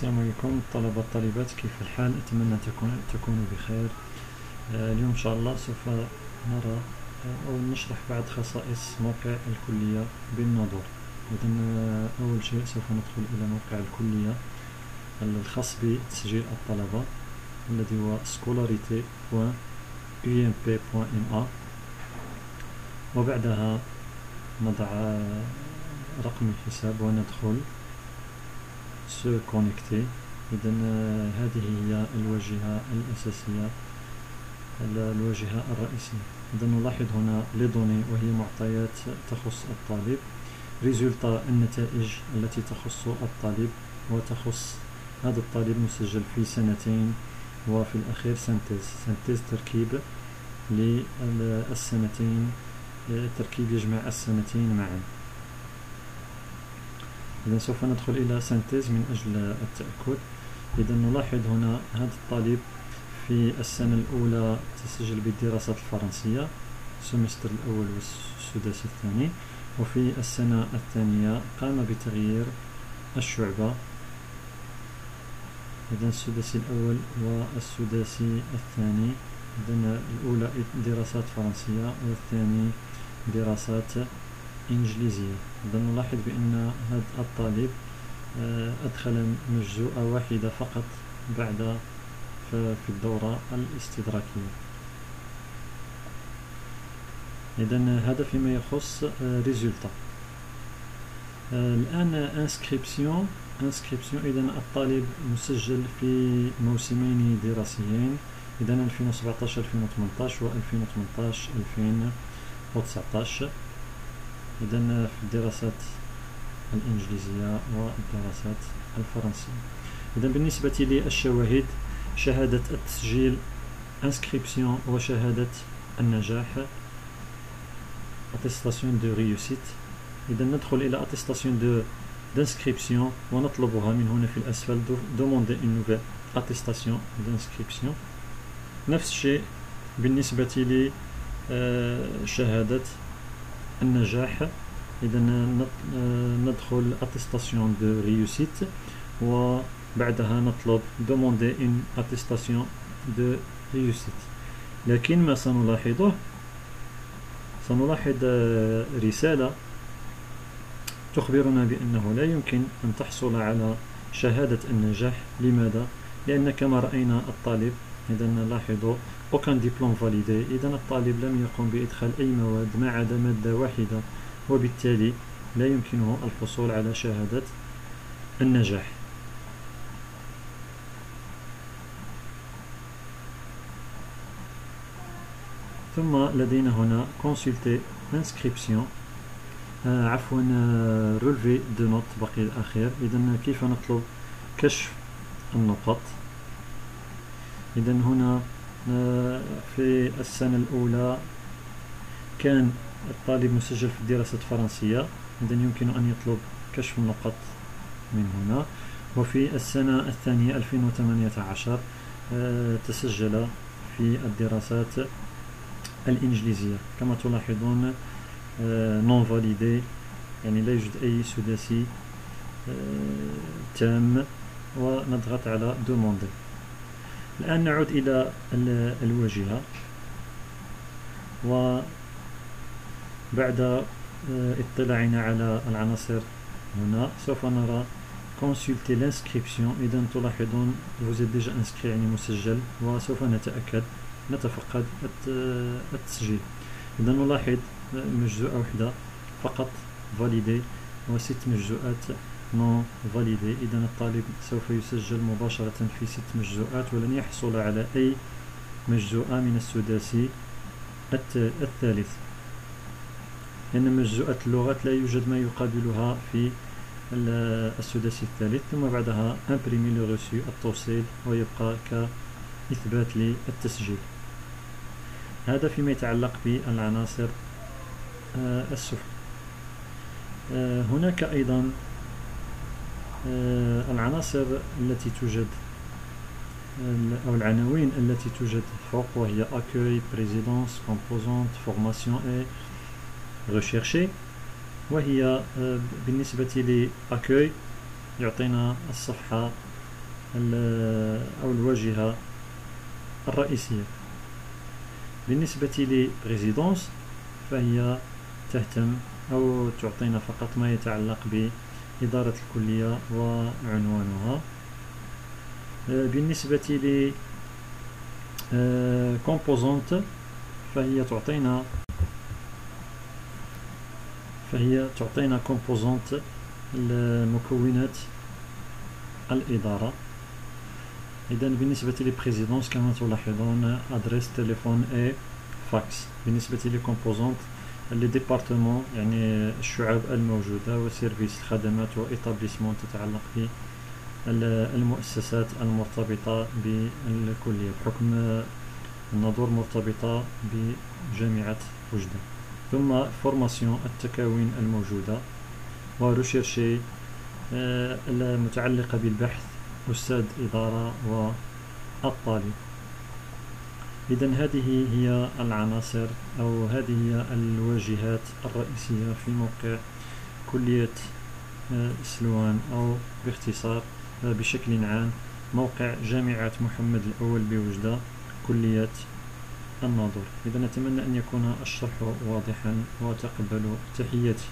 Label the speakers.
Speaker 1: السلام عليكم طلبة الطالبات، كيف الحال؟ أتمنى تكونوا بخير. اليوم إن شاء الله سوف نرى أو نشرح بعض خصائص موقع الكلية بالنظر. إذن أول شيء سوف ندخل إلى موقع الكلية الخاص بتسجيل الطلبة الذي هو scolarité.ump.ma، وبعدها نضع رقم الحساب وندخل se connecter. إذن هذه هي الواجهة الأساسية، الواجهة الرئيسية. إذن نلاحظ هنا les données وهي معطيات تخص الطالب، résultat النتائج التي تخص الطالب وتخص هذا الطالب مسجل في سنتين، وفي الأخير سنتيز تركيب للسنتين، تركيب يجمع السنتين معا. إذا سوف ندخل إلى سنتيز من أجل التأكد. إذا نلاحظ هنا هذا الطالب في السنة الأولى تسجل بالدراسات الفرنسية، السمستر الأول والسداسي الثاني، وفي السنة الثانية قام بتغيير الشعبة. إذا السداسي الأول والسداسي الثاني، إذا الأولى دراسات فرنسية والثاني دراسات إنجليزية. إذا نلاحظ بأن هذا الطالب أدخل مجزوءة واحدة فقط بعد في الدورة الاستدراكية. إذا هذا فيما يخص ريزولتا. الآن انسكريبسيون. إذا الطالب مسجل في موسمين دراسيين، إذا 2017-2018 و 2018-2019، إذا في الدراسات الإنجليزية والدراسات الفرنسية. إذا بالنسبة للشواهد، شهادة التسجيل inscription وشهادة النجاح attestation de réussite. إذا ندخل إلى attestation d'inscription ونطلبها من هنا في الأسفل، demander une nouvelle attestation d'inscription. نفس الشيء بالنسبة لشهادة النجاح. إذا ندخل attestation de réussite وبعدها نطلب demander une attestation de réussite. لكن ما سنلاحظ رسالة تخبرنا بأنه لا يمكن أن تحصل على شهادة النجاح. لماذا؟ لأن كما رأينا الطالب، إذا نلاحظ aucun diplôme validé. إذا الطالب لم يقم بإدخال أي مواد ما عدا مادة واحدة، وبالتالي لا يمكنه الحصول على شهادة النجاح. ثم لدينا هنا consulter inscription، relevé de note بقي الأخير. إذا كيف نطلب كشف النقط؟ إذا هنا في السنة الأولى كان الطالب مسجل في الدراسات الفرنسية، إذا يمكن أن يطلب كشف النقط من هنا. وفي السنة الثانية 2018 تسجل في الدراسات الإنجليزية. كما تلاحظون non validé، يعني لا يوجد أي سداسي تام، ونضغط على demander. الآن نعود إلى الواجهة، وبعد اطلاعنا على العناصر هنا سوف نرى consulter l'inscription. إذا تلاحظون vous êtes déjà inscrit، يعني مسجل، وسوف نتفقد التسجيل. إذا نلاحظ مجزوءة واحدة فقط validé و6 مجزوءات non validé. إذا الطالب سوف يسجل مباشرة في 6 مجزوءات ولن يحصل على أي مجزوءة من السداسي الثالث، لأن مجزوءات اللغات لا يوجد ما يقابلها في السداسي الثالث. ثم بعدها imprimer le reçu، التوصيل، ويبقى كإثبات للتسجيل. هذا فيما يتعلق بالعناصر السفلى. هناك أيضا العناصر التي توجد أو العناوين التي توجد فوق، وهي accueil، présidence، composante، formation et recherché. وهي بالنسبة لأكوي يعطينا الصفحة أو الواجهة الرئيسية. بالنسبة لبريزيدونس فهي تهتم أو تعطينا فقط ما يتعلق بإدارة الكلية وعنوانها. بالنسبة ل كومبوزونت فهي تعطينا كومبوزونت المكونات الإدارة. إذا بالنسبة لبريزيدونس كما تلاحظون أدريس تليفون اي فاكس. بالنسبة لكومبوزونت لي ديبارتمون يعني الشعب الموجودة وسيرفيس الخدمات وإيتابليسمون تتعلق بالمؤسسات المرتبطة بالكلية بحكم النظور مرتبطة بجامعة وجدة. ثم فورماسيون التكوين الموجودة وريشيرشي المتعلقة بالبحث أستاذ إدارة والطالب. إذن هذه هي العناصر أو هذه هي الواجهات الرئيسية في موقع كلية سلوان أو باختصار بشكل عام موقع جامعة محمد الأول بوجدة كلية الناظور. إذا نتمنى أن يكون الشرح واضحا وتقبلوا تحياتي.